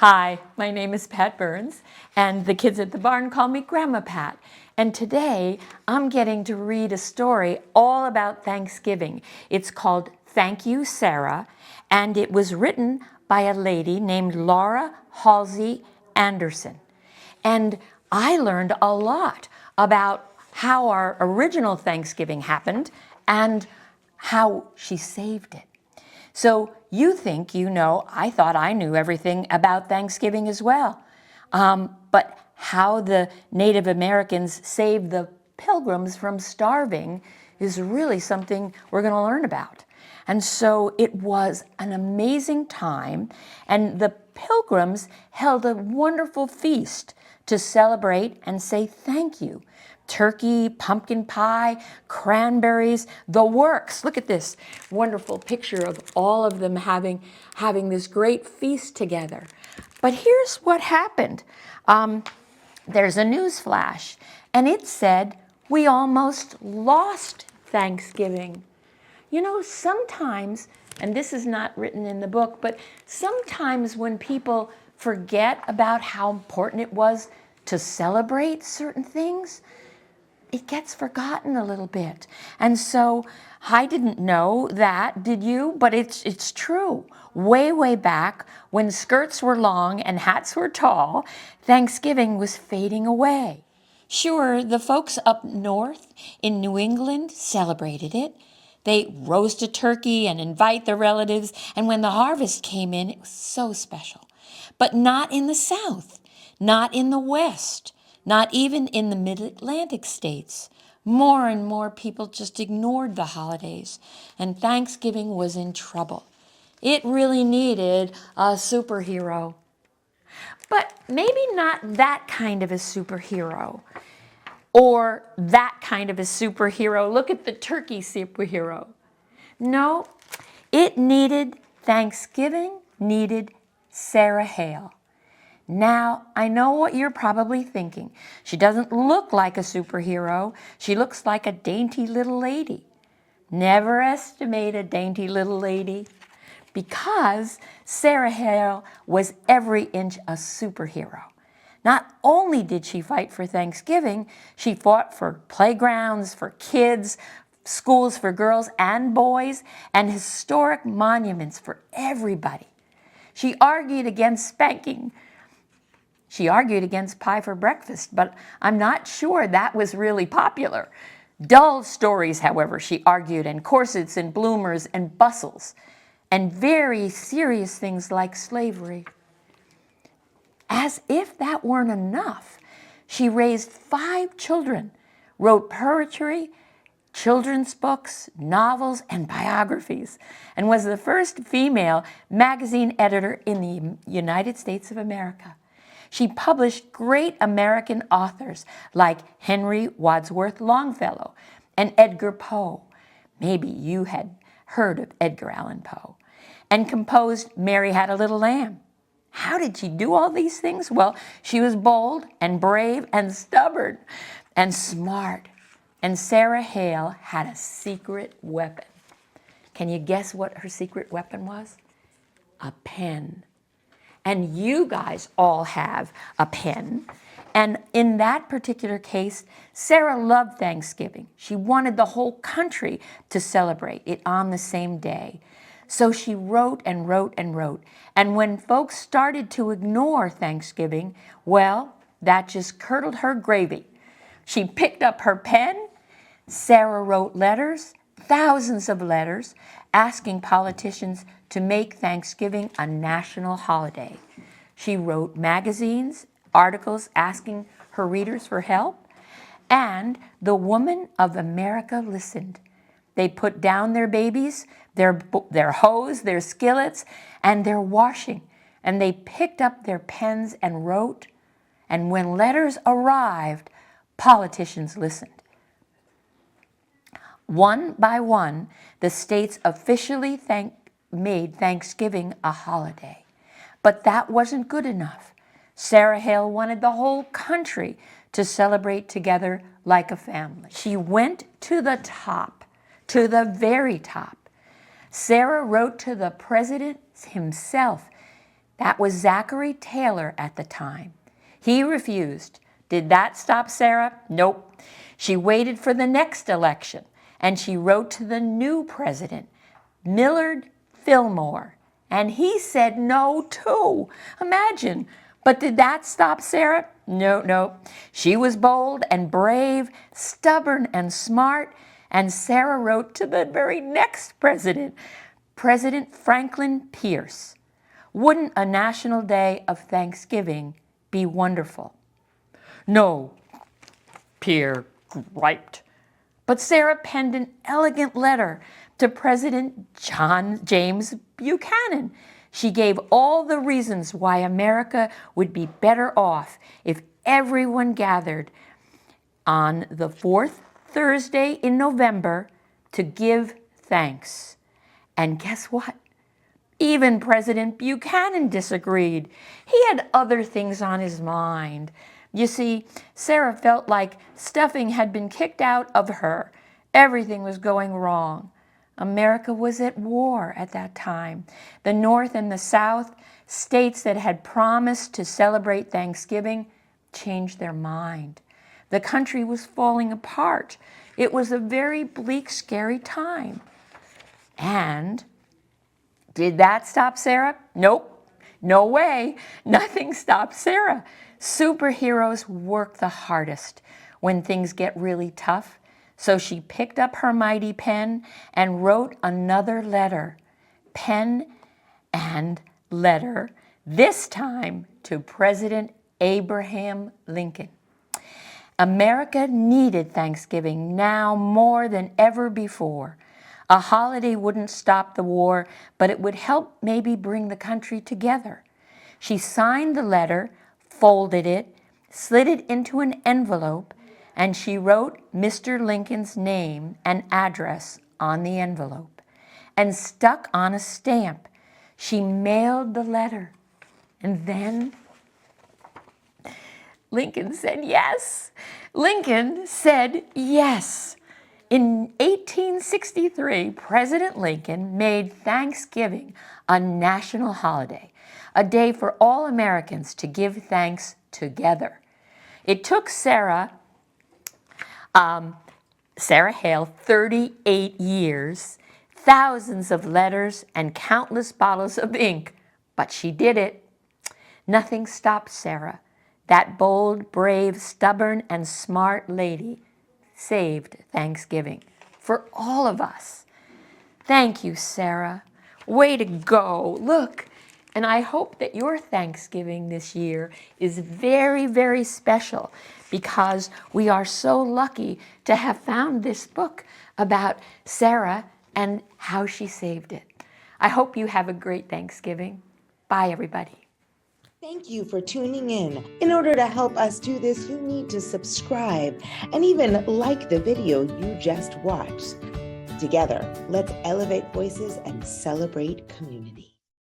Hi, my name is Pat Burns, and the kids at the barn call me Grandma Pat. And today, I'm getting to read a story all about Thanksgiving. It's called Thank You, Sarah, and it was written by a lady named Laurie Halse Anderson. And I learned a lot about how our original Thanksgiving happened and how she saved it. So you think you know, I thought I knew everything about Thanksgiving as well. But how the Native Americans saved the Pilgrims from starving is really something we're going to learn about. And so it was an amazing time, and the Pilgrims held a wonderful feast to celebrate and say thank you. Turkey, pumpkin pie, cranberries, the works. Look at this wonderful picture of all of them having this great feast together. But here's what happened. There's a news flash, and it said, we almost lost Thanksgiving. You know, sometimes, and this is not written in the book, but sometimes when people forget about how important it was to celebrate certain things, it gets forgotten a little bit. And so I didn't know that, did you? But it's true. Way, way back, when skirts were long and hats were tall, Thanksgiving was fading away. Sure, the folks up north in New England celebrated it. They roast a turkey and invite their relatives, and when the harvest came in, it was so special. But not in the South, not in the West, not even in the mid-Atlantic states. More and more people just ignored the holidays, and Thanksgiving was in trouble. It really needed a superhero. But maybe not that kind of a superhero, or that kind of a superhero. Look at the turkey superhero. No, Thanksgiving needed Sarah Hale. Now, I know what you're probably thinking. She doesn't look like a superhero. She looks like a dainty little lady. Never estimate a dainty little lady, because Sarah Hale was every inch a superhero. Not only did she fight for Thanksgiving, she fought for playgrounds for kids, schools for girls and boys, and historic monuments for everybody. She argued against spanking. She argued against pie for breakfast, but I'm not sure that was really popular. Dull stories, however, she argued, and corsets and bloomers and bustles, and very serious things like slavery. As if that weren't enough, she raised 5 children, wrote poetry, children's books, novels, and biographies, and was the first female magazine editor in the United States of America. She published great American authors like Henry Wadsworth Longfellow and Edgar Poe. Maybe you had heard of Edgar Allan Poe. And composed Mary Had a Little Lamb. How did she do all these things? Well, she was bold and brave and stubborn and smart. And Sarah Hale had a secret weapon. Can you guess what her secret weapon was? A pen. And you guys all have a pen. And in that particular case, Sarah loved Thanksgiving. She wanted the whole country to celebrate it on the same day. So she wrote and wrote and wrote. And when folks started to ignore Thanksgiving, well, that just curdled her gravy. She picked up her pen. Sarah wrote letters, thousands of letters, asking politicians to make Thanksgiving a national holiday. She wrote magazines, articles asking her readers for help, and the women of America listened. They put down their babies, their hose, their skillets, and their washing, and they picked up their pens and wrote, and when letters arrived, politicians listened. One by one, the states officially made Thanksgiving a holiday. But that wasn't good enough. Sarah Hale wanted the whole country to celebrate together like a family. She went to the top, to the very top. Sarah wrote to the president himself That was Zachary Taylor at the time. He refused. Did that stop Sarah? Nope. She waited for the next election, and she wrote to the new president, Millard Fillmore, and he said no too. Imagine. But did that stop Sarah? No. She was bold and brave, stubborn and smart, and Sarah wrote to the very next president, President Franklin Pierce. Wouldn't a national day of Thanksgiving be wonderful? No, Pierre griped. But Sarah penned an elegant letter to President James Buchanan. She gave all the reasons why America would be better off if everyone gathered on the fourth Thursday in November to give thanks. And guess what? Even President Buchanan disagreed. He had other things on his mind. You see, Sarah felt like stuffing had been kicked out of her. Everything was going wrong. America was at war at that time. The North and the South, states that had promised to celebrate Thanksgiving, changed their mind. The country was falling apart. It was a very bleak, scary time. And did that stop Sarah? Nope. No way. Nothing stopped Sarah. Superheroes work the hardest when things get really tough. So she picked up her mighty pen and wrote another letter. Pen and letter, this time to President Abraham Lincoln. America needed Thanksgiving now more than ever before. A holiday wouldn't stop the war, but it would help maybe bring the country together. She signed the letter, folded it, slid it into an envelope, and she wrote Mr. Lincoln's name and address on the envelope and stuck on a stamp. She mailed the letter, and then Lincoln said yes. Lincoln said yes. In 1863, President Lincoln made Thanksgiving a national holiday, a day for all Americans to give thanks together. It took Sarah Halse 38 years, thousands of letters, and countless bottles of ink, but she did it. Nothing stopped Sarah. That bold, brave, stubborn, and smart lady saved Thanksgiving for all of us. Thank you, Sarah. Way to go. Look, and I hope that your Thanksgiving this year is very, very special because we are so lucky to have found this book about Sarah and how she saved it. I hope you have a great Thanksgiving. Bye, everybody. Thank you for tuning in. In order to help us do this, you need to subscribe and even like the video you just watched. Together, let's elevate voices and celebrate community.